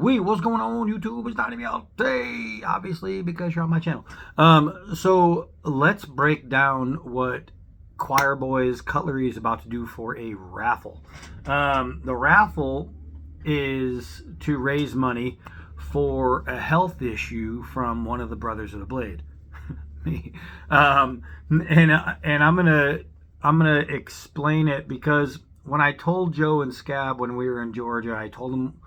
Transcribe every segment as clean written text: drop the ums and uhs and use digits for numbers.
Wait, what's going on, YouTube? It's not me all day, obviously, because you're on my channel. So let's break down what Choir Boys Cutlery is about to do for a raffle. The raffle is to raise money for a health issue from one of the Brothers of the Blade. Me. And I'm gonna explain it because when I told Joe and Scab when we were in Georgia, I told them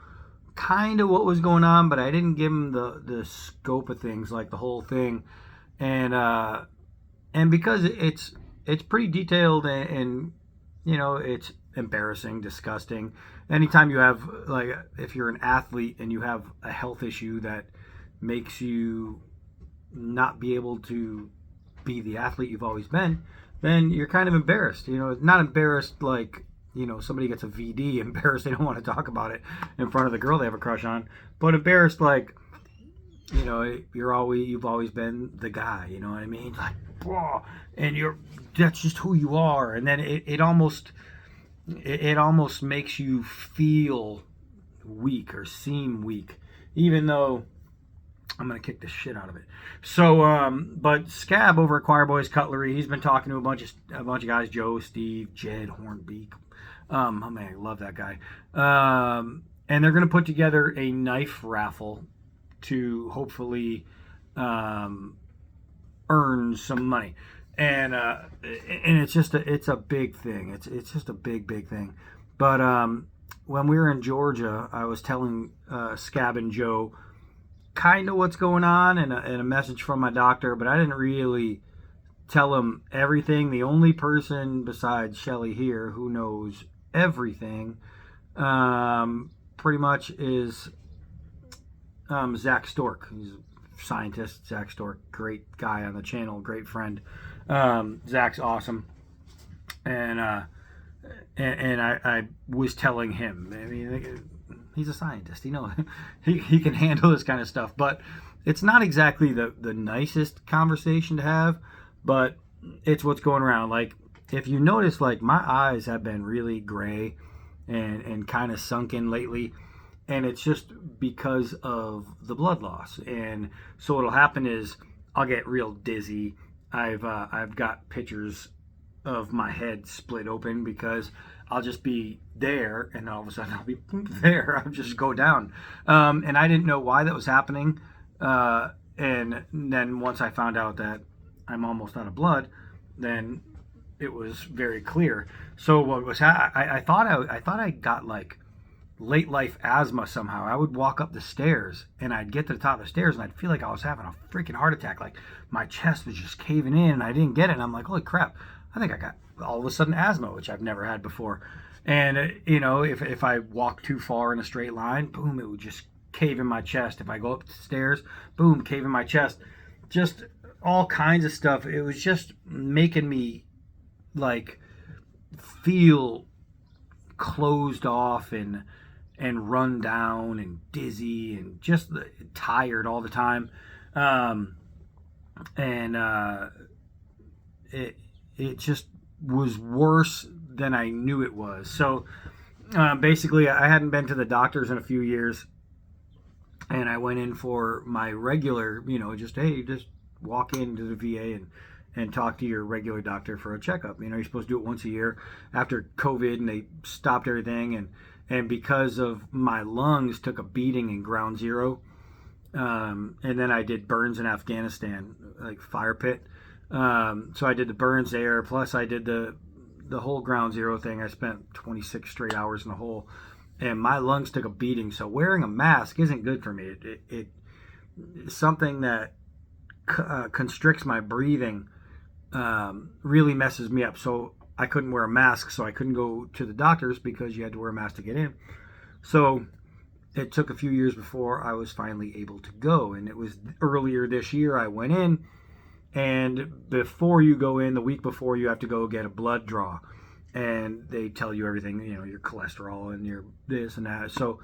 kind of what was going on, but I didn't give them the scope of things, like the whole thing, and because it's pretty detailed and it's embarrassing, disgusting. Anytime you have, like, if you're an athlete and you have a health issue that makes you not be able to be the athlete you've always been, then you're kind of embarrassed. Not embarrassed like somebody gets a VD, embarrassed they don't want to talk about it in front of the girl they have a crush on, but embarrassed like you've always been the guy. You know what I mean? Like, whoa, and that's just who you are, and then it almost makes you feel weak or seem weak, even though I'm gonna kick the shit out of it. So, but Scab over at Choir Boys Cutlery, he's been talking to a bunch of guys: Joe, Steve, Jed, Hornbeak. Oh man, I love that guy. And they're gonna put together a knife raffle to hopefully earn some money. And it's a big thing. It's just a big thing. But when we were in Georgia, I was telling Scab and Joe kind of what's going on and a message from my doctor, but I didn't really tell him everything. The only person besides Shelly here who knows everything pretty much is Zach Stork. He's a scientist. Zach Stork, great guy on the channel, great friend. Zach's awesome, and I was telling him, I mean, he's a scientist. He can handle this kind of stuff. But it's not exactly the nicest conversation to have, but it's what's going around. Like, if you notice, like, my eyes have been really gray and kind of sunken lately, and it's just because of the blood loss. And so what'll happen is I'll get real dizzy. I've got pictures of my head split open because I'll just be there, and all of a sudden I'll be there. I'll just go down. And I didn't know why that was happening. And then once I found out that I'm almost out of blood, then it was very clear. So what was I thought I got like late life asthma somehow. I would walk up the stairs and I'd get to the top of the stairs and I'd feel like I was having a freaking heart attack. Like my chest was just caving in and I didn't get it. And I'm like, holy crap, I think I got all of a sudden asthma, which I've never had before. And if I walk too far in a straight line, boom, it would just cave in my chest. If I go up the stairs, boom, cave in my chest. Just all kinds of stuff. It was just making me like feel closed off and run down and dizzy and just tired all the time. It just was worse than I knew it was. So basically, I hadn't been to the doctors in a few years, and I went in for my regular, just walk into the VA and talk to your regular doctor for a checkup. You're supposed to do it once a year. After COVID, and they stopped everything, and because of my lungs took a beating in ground zero, and then I did burns in Afghanistan, like fire pit. So I did the burns there, plus I did the whole ground zero thing. I spent 26 straight hours in the hole, and my lungs took a beating. So wearing a mask isn't good for me. It something that constricts my breathing, really messes me up. So I couldn't wear a mask, so I couldn't go to the doctors because you had to wear a mask to get in. So it took a few years before I was finally able to go, and it was earlier this year I went in. And before you go in, the week before, you have to go get a blood draw, and they tell you everything, your cholesterol and your this and that. So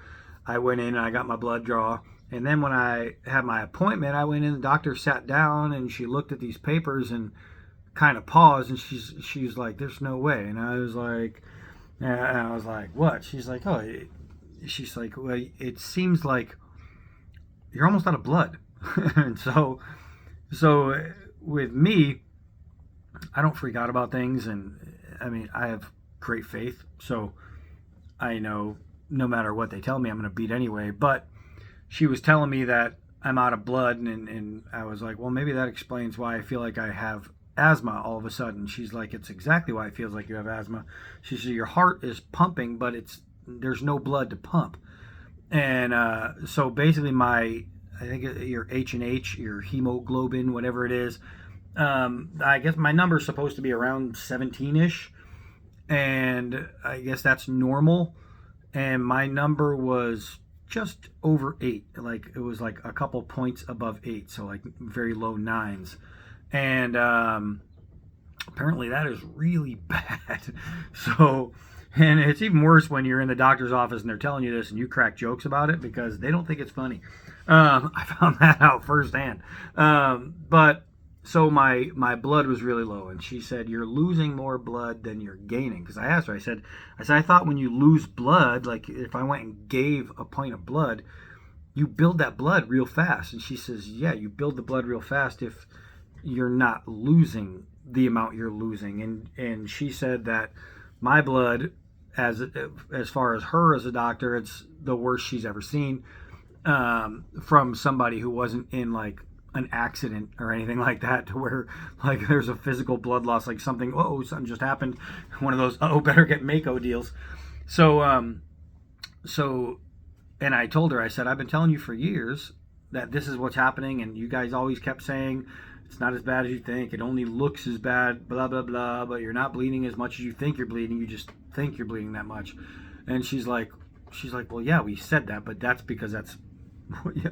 I went in and I got my blood draw, and then when I had my appointment, I went in. The doctor sat down and she looked at these papers and kind of paused, and she's like, "There's no way." And I was like, "What?" She's like, "Oh," she's like, "Well, it seems like you're almost out of blood. And so with me, I don't freak out about things, and I mean, I have great faith, so I know no matter what they tell me, I'm going to beat anyway. But she was telling me that I'm out of blood, and I was like, well, maybe that explains why I feel like I have asthma all of a sudden. She's like, it's exactly why it feels like you have asthma. She said, your heart is pumping, but there's no blood to pump. And so basically I think your H&H, your hemoglobin, whatever it is, I guess my number is supposed to be around 17-ish, and I guess that's normal. And my number was just over 8. Like, it was like a couple points above 8, so like very low 9s. And apparently that is really bad. So, and it's even worse when you're in the doctor's office and they're telling you this and you crack jokes about it because they don't think it's funny. I found that out firsthand. But so my blood was really low, and she said, you're losing more blood than you're gaining. Because I asked her, I said, I thought when you lose blood, like if I went and gave a pint of blood, you build that blood real fast. And she says, yeah, you build the blood real fast if you're not losing the amount you're losing. And she said that my blood, as far as her as a doctor, it's the worst she's ever seen, from somebody who wasn't in like an accident or anything like that, to where like there's a physical blood loss, like something just happened, one of those better get Mako deals. So and I told her, I said, I've been telling you for years that this is what's happening, and you guys always kept saying it's not as bad as you think, it only looks as bad, blah blah blah, but you're not bleeding as much as you think you're bleeding, you just think you're bleeding that much. And she's like, well, yeah, we said that, but that's because that's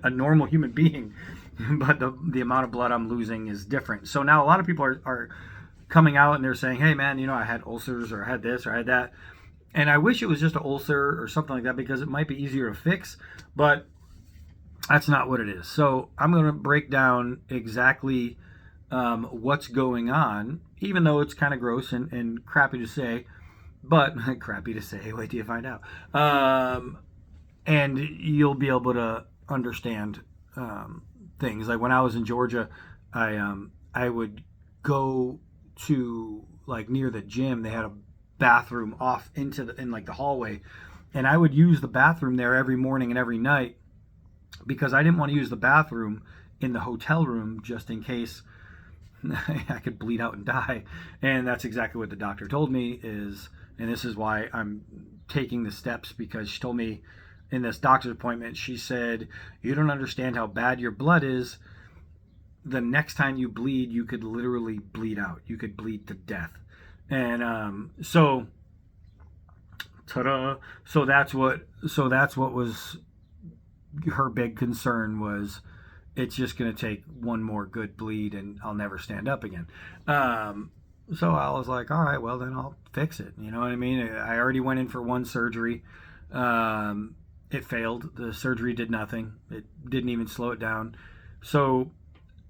a normal human being. But the amount of blood I'm losing is different. So now a lot of people are coming out and they're saying, hey man, I had ulcers, or I had this, or I had that. And I wish it was just an ulcer or something like that, because it might be easier to fix, but that's not what it is. So I'm going to break down exactly what's going on, even though it's kind of gross and crappy to say, but crappy to say, wait till you find out. And you'll be able to understand things. Like when I was in Georgia, I would go to like near the gym. They had a bathroom off in like the hallway, and I would use the bathroom there every morning and every night, because I didn't want to use the bathroom in the hotel room just in case I could bleed out and die. And that's exactly what the doctor told me is, and this is why I'm taking the steps, because she told me in this doctor's appointment, she said, you don't understand how bad your blood is. The next time you bleed, you could literally bleed out. You could bleed to death. And so ta-da. So that's what was her big concern, was it's just going to take one more good bleed and I'll never stand up again. So I was like, all right, well then I'll fix it. You know what I mean? I already went in for one surgery. It failed. The surgery did nothing. It didn't even slow it down. So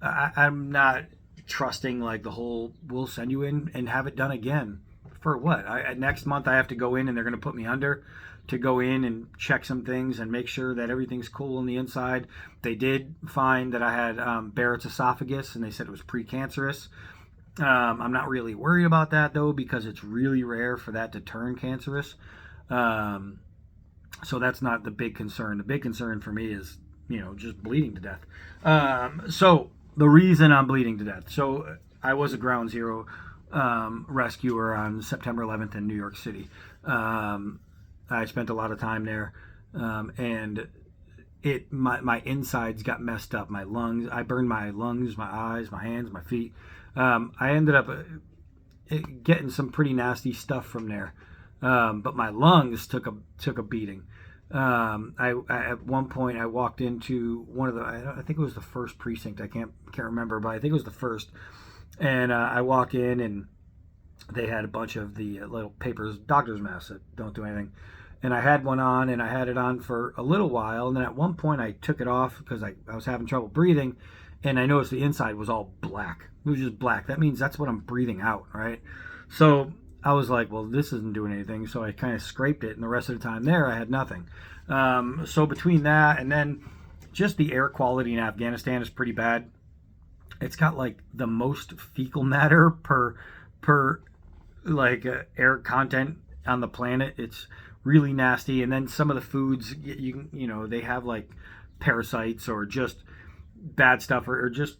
I'm not trusting like the whole, we'll send you in and have it done again. For what? Next month I have to go in and they're going to put me under to go in and check some things and make sure that everything's cool on the inside. They did find that I had Barrett's esophagus, and they said it was precancerous. I'm not really worried about that though, because it's really rare for that to turn cancerous. So that's not the big concern. The big concern for me is, just bleeding to death. So the reason I'm bleeding to death. So I was a ground zero rescuer on September 11th in New York City. I spent a lot of time there, and my insides got messed up. My lungs, I burned my lungs, my eyes, my hands, my feet. I ended up getting some pretty nasty stuff from there. But my lungs took a beating. I at one point I walked into one of the, I think it was the first precinct. I can't remember, but I think it was the first. And I walk in and they had a bunch of the little papers, doctor's masks that don't do anything. And I had one on, and I had it on for a little while. And then at one point I took it off because I was having trouble breathing, and I noticed the inside was all black. It was just black. That means that's what I'm breathing out, right? So I was like, well, this isn't doing anything. So I kind of scraped it, and the rest of the time there, I had nothing. So between that and then just the air quality in Afghanistan is pretty bad. It's got like the most fecal matter per like air content on the planet. It's really nasty. And then some of the foods, you know, they have like parasites or just bad stuff, or just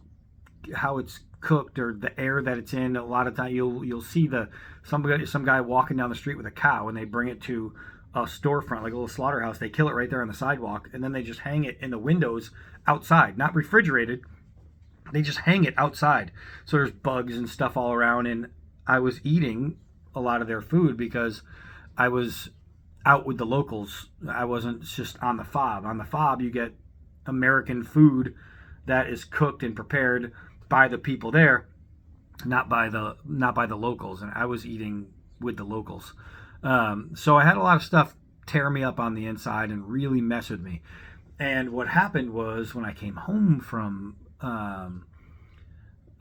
how it's cooked or the air that it's in. A lot of time you'll see some guy walking down the street with a cow, and they bring it to a storefront, like a little slaughterhouse. They kill it right there on the sidewalk, and then they just hang it in the windows outside, not refrigerated. They just hang it outside. So there's bugs and stuff all around. And I was eating a lot of their food because I was out with the locals. I wasn't just on the fob. On the fob, you get American food that is cooked and prepared by the people there, not by the locals. And I was eating with the locals. So I had a lot of stuff tear me up on the inside and really mess with me. And what happened was, when I came home from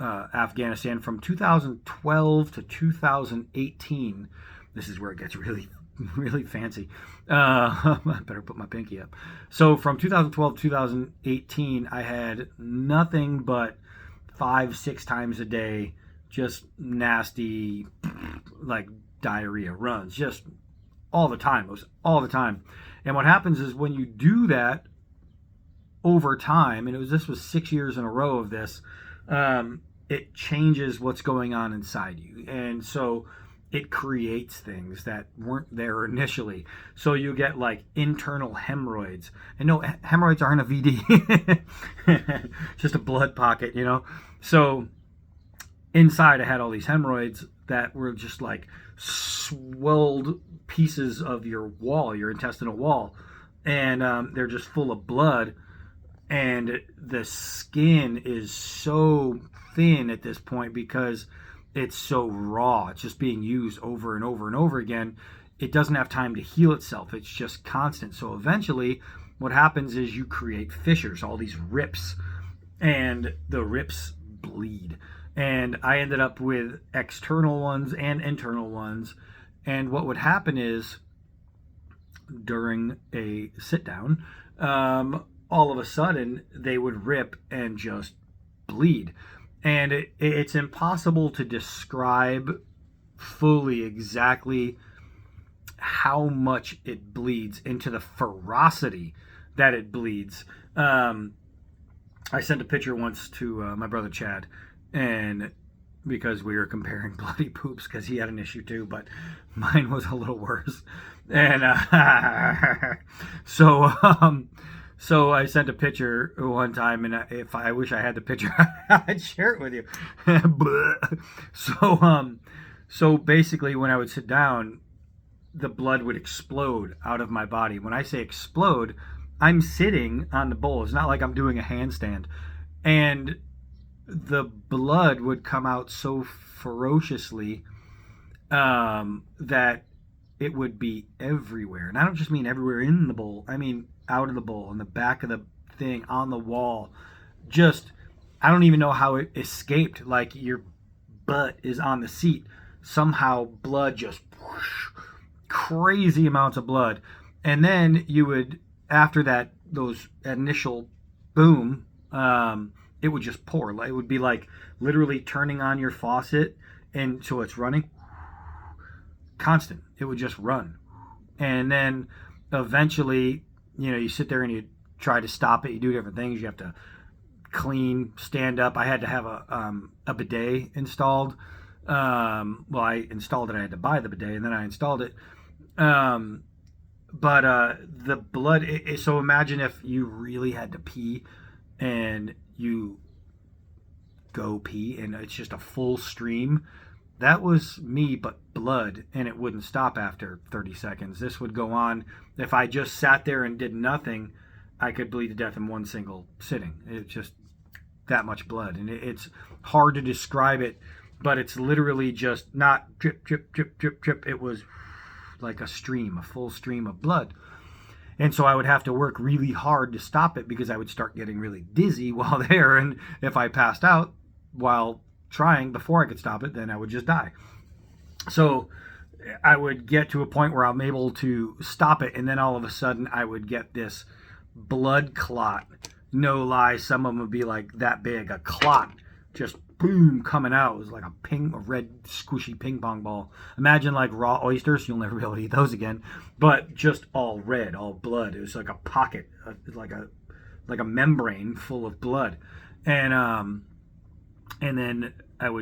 Afghanistan from 2012 to 2018, this is where it gets really, really fancy. I better put my pinky up. So from 2012 to 2018, I had nothing but 5-6 times a day, just nasty, like diarrhea runs, just all the time. It was all the time. And what happens is, when you do that over time, and this was 6 years in a row of this, it changes what's going on inside you. And so it creates things that weren't there initially. So you get like internal hemorrhoids. And no, hemorrhoids aren't a VD. Just a blood pocket, you know. So inside I had all these hemorrhoids that were just like swelled pieces of your wall, your intestinal wall. And they're just full of blood. And the skin is so thin at this point because it's so raw. It's just being used over and over and over again. It doesn't have time to heal itself. It's just constant. So eventually what happens is you create fissures, all these rips, and the rips bleed. And I ended up with external ones and internal ones. And what would happen is, during a sit down, all of a sudden they would rip and just bleed. And it's impossible to describe fully exactly how much it bleeds, into the ferocity that it bleeds. I sent a picture once to my brother Chad, and because we were comparing bloody poops, because he had an issue too, but mine was a little worse. And so I sent a picture one time, and if I wish I had the picture, I'd share it with you. So basically, when I would sit down, the blood would explode out of my body. When I say explode, I'm sitting on the bowl. It's not like I'm doing a handstand. And the blood would come out so ferociously that it would be everywhere. And I don't just mean everywhere in the bowl. I mean out of the bowl, in the back of the thing, on the wall. Just, I don't even know how it escaped. Like, your butt is on the seat. Somehow blood just whoosh, crazy amounts of blood. And then you would, after that, those initial boom, it would just pour. It would be like literally turning on your faucet, and so it's running constant. It would just run. And then eventually, you sit there and you try to stop it. You do different things. You have to clean, stand up. I had to have a bidet installed. Well, I installed it. I had to buy the bidet, and then I installed it. But the blood, so imagine if you really had to pee, and you go pee, and it's just a full stream. That was me, but blood, and it wouldn't stop after 30 seconds. This would go on. If I just sat there and did nothing, I could bleed to death in one single sitting. It's just that much blood. And it's hard to describe it, but it's literally just not drip, drip, drip, drip, drip. It was like a stream, a full stream of blood. And so I would have to work really hard to stop it, because I would start getting really dizzy while there. And if I passed out while trying before I could stop it, then I would just die. So I would get to a point where I'm able to stop it, and then all of a sudden I would get this blood clot no lie, some of them would be like that big, a clot, just boom, coming out. It was like a red squishy ping pong ball. Imagine like raw oysters. You'll never be able to eat those again. But just all red, all blood. It was like a pocket, like a membrane full of blood, and then it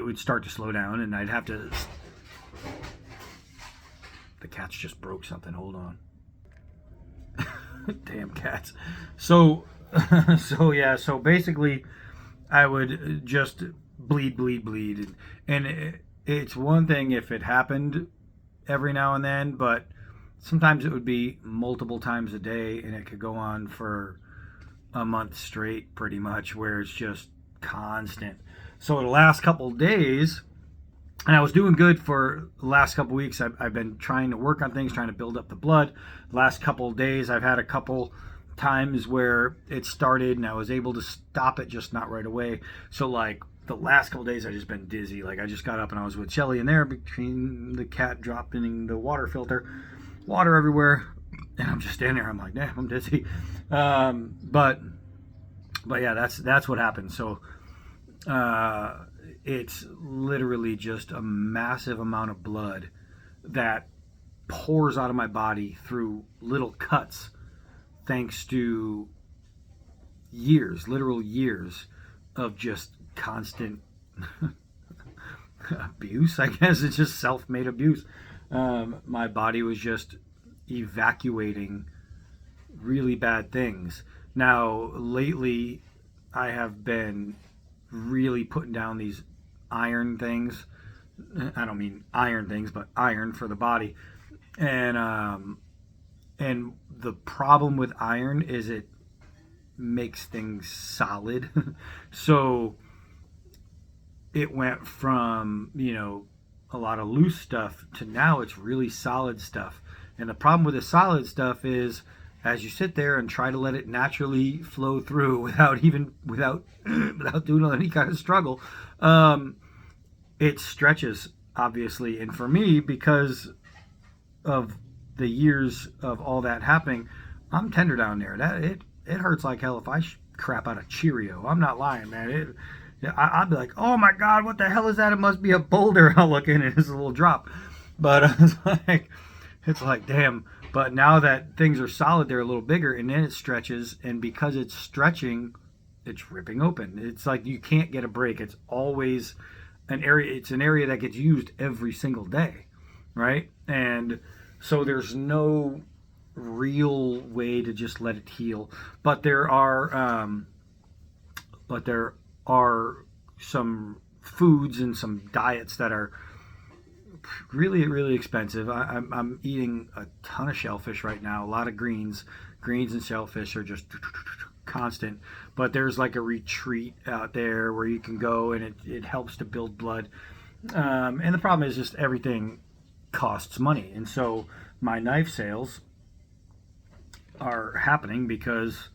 would start to slow down, and I'd have to. The cats just broke something. Hold on. Damn cats. So, so basically, I would just bleed, and it's one thing if it happened every now and then, but sometimes it would be multiple times a day, and it could go on for a month straight, pretty much, where it's just constant. So the last couple days, and I was doing good for the last couple weeks. I've been trying to work on things, trying to build up the blood. The last couple of days, I've had a couple times where it started and I was able to stop it, just not right away. So like the last couple of days, I've just been dizzy. Like I just got up and I was with Shelly in there between the cat dropping the water filter, water everywhere, and I'm just standing there. I'm like, damn, I'm dizzy. But yeah, that's what happened. So. It's literally just a massive amount of blood that pours out of my body through little cuts, thanks to literal years of just constant abuse. I guess it's just self-made abuse. My body was just evacuating really bad things. Now, lately, I have been really putting down these iron things. I don't mean iron things, but iron for the body. And the problem with iron is it makes things solid. So it went from, a lot of loose stuff to now it's really solid stuff. And the problem with the solid stuff is as you sit there and try to let it naturally flow through without doing any kind of struggle, it stretches, obviously. And for me, because of the years of all that happening, I'm tender down there. It hurts like hell if I crap out a Cheerio. I'm not lying, man. I'd be like, oh my God, what the hell is that? It must be a boulder. I'll look in and it's a little drop. But it's like, damn. But now that things are solid, they're a little bigger, and then it stretches, and because it's stretching, it's ripping open. It's like you can't get a break. It's always an area that gets used every single day, right? And so there's no real way to just let it heal. But there are some foods and some diets that are really, really expensive. I'm eating a ton of shellfish right now. A lot of greens and shellfish are just constant. But there's like a retreat out there where you can go, and it helps to build blood. And the problem is just everything costs money, and so my knife sales are happening because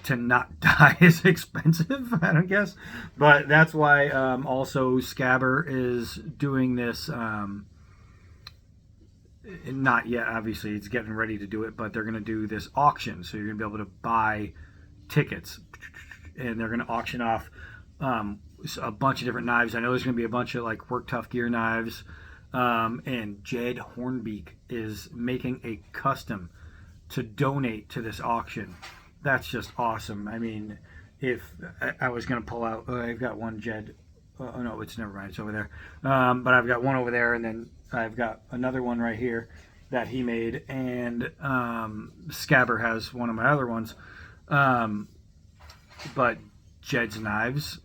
to not die is expensive, I don't guess. But that's why also Scabber is doing this. Not yet, obviously. It's getting ready to do it, but they're going to do this auction. So you're going to be able to buy tickets, and they're going to auction off a bunch of different knives. I know there's going to be a bunch of like Work Tough Gear knives. And Jed Hornbeak is making a custom to donate to this auction. That's just awesome. I mean, if I was going to pull out, I've got one Jed. Oh, no, it's never mind. It's over there. But I've got one over there, and then I've got another one right here that he made. And Scabber has one of my other ones. But Jed's knives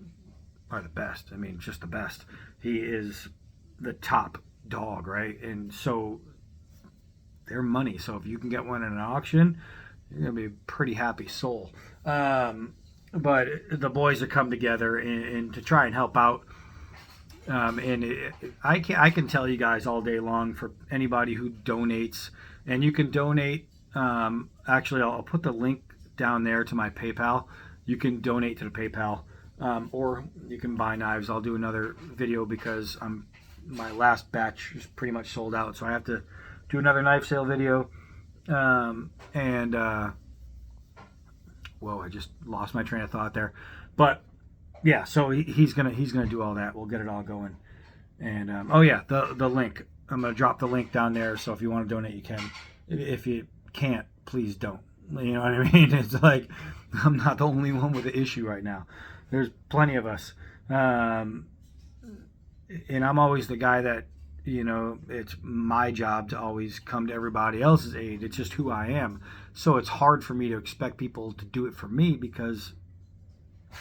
are the best. I mean, just the best. He is the top dog, right? And so they're money. So if you can get one in an auction, you're gonna be a pretty happy soul. But the boys have come together and to try and help out. I can tell you guys all day long for anybody who donates, and you can donate. Actually, I'll put the link down there to my PayPal. You can donate to the PayPal, or you can buy knives. I'll do another video because my last batch is pretty much sold out, so I have to do another knife sale video. whoa, I just lost my train of thought there. But yeah, so he's gonna do all that. We'll get it all going. And oh yeah, the link. I'm gonna drop the link down there. So if you want to donate, you can. If you can't, please don't. You know what I mean? It's like I'm not the only one with the issue right now. There's plenty of us. And I'm always the guy that, it's my job to always come to everybody else's aid. It's just who I am. So it's hard for me to expect people to do it for me because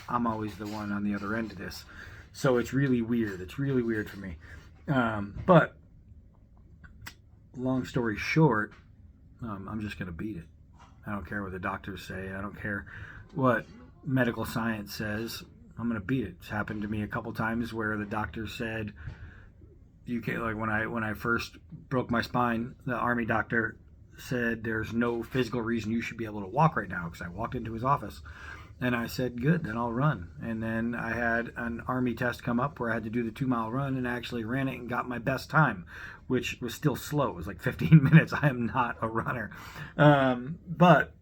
I'm always the one on the other end of this. So it's really weird. It's really weird for me. But long story short, I'm just going to beat it. I don't care what the doctors say. I don't care what medical science says. I'm going to beat it. It's happened to me a couple times where the doctor said, you can't, like when I first broke my spine, the Army doctor said there's no physical reason you should be able to walk right now, because I walked into his office and I said, good, then I'll run. And then I had an Army test come up where I had to do the 2-mile run, and I actually ran it and got my best time, which was still slow. It was like 15 minutes. I am not a runner. But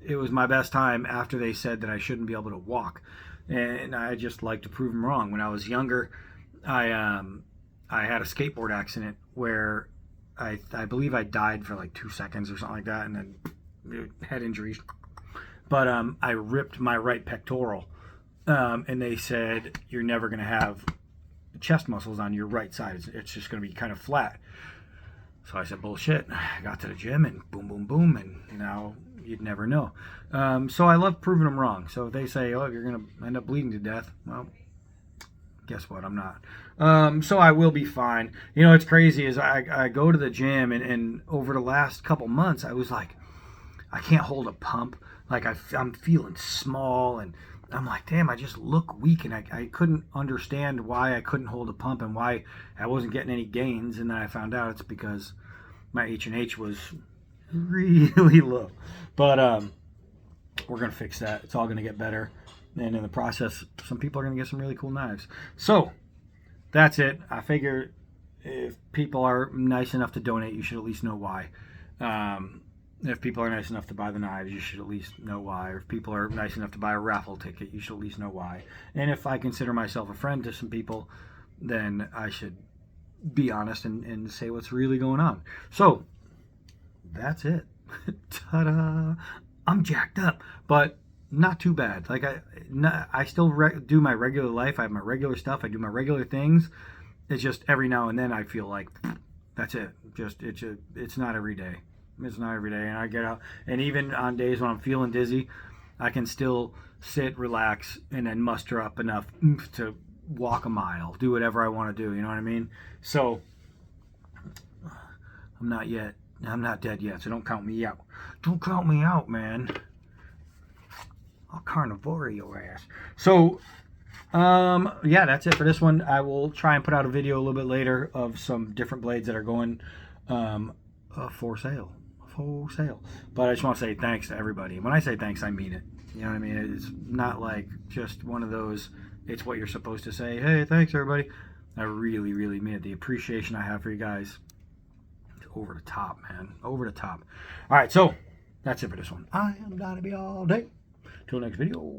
it was my best time after they said that I shouldn't be able to walk. And I just like to prove them wrong. When I was younger, I had a skateboard accident where I believe I died for like 2 seconds or something like that, and then head injuries. But I ripped my right pectoral, and they said you're never going to have chest muscles on your right side. It's just going to be kind of flat. So I said, bullshit. I got to the gym and boom, boom, boom, and now you'd never know. So I love proving them wrong. So if they say, oh, you're going to end up bleeding to death, well, guess what? I'm not. So I will be fine. It's crazy is I go to the gym, and over the last couple months, I was like, I can't hold a pump. Like I'm feeling small, and I'm like, damn, I just look weak, and I couldn't understand why I couldn't hold a pump and why I wasn't getting any gains. And then I found out it's because my H&H was really low. But we're going to fix that. It's all going to get better. And in the process, some people are going to get some really cool knives. So that's it. I figure if people are nice enough to donate, you should at least know why. If people are nice enough to buy the knives, you should at least know why. Or if people are nice enough to buy a raffle ticket, you should at least know why. And if I consider myself a friend to some people, then I should be honest and say what's really going on. So that's it. Ta-da! I'm jacked up, but not too bad. Like I still do my regular life. I have my regular stuff. I do my regular things. It's just every now and then I feel like that's it. It's not every day. It's not every day. And I get out, and even on days when I'm feeling dizzy, I can still sit, relax, and then muster up enough to walk a mile, do whatever I want to do. You know what I mean? So I'm not dead yet. So don't count me out. Don't count me out, man. I'll carnivore your ass. So yeah, that's it for this one. I will try and put out a video a little bit later of some different blades that are going for sale. But I just want to say thanks to everybody. When I say thanks, I mean it. You know what I mean? It's not like just one of those, it's what you're supposed to say, hey, thanks everybody. I really, really mean it. The appreciation I have for you guys is over the top, man. Over the top. All right, so that's it for this one. I am Donnie B all day. Till next video.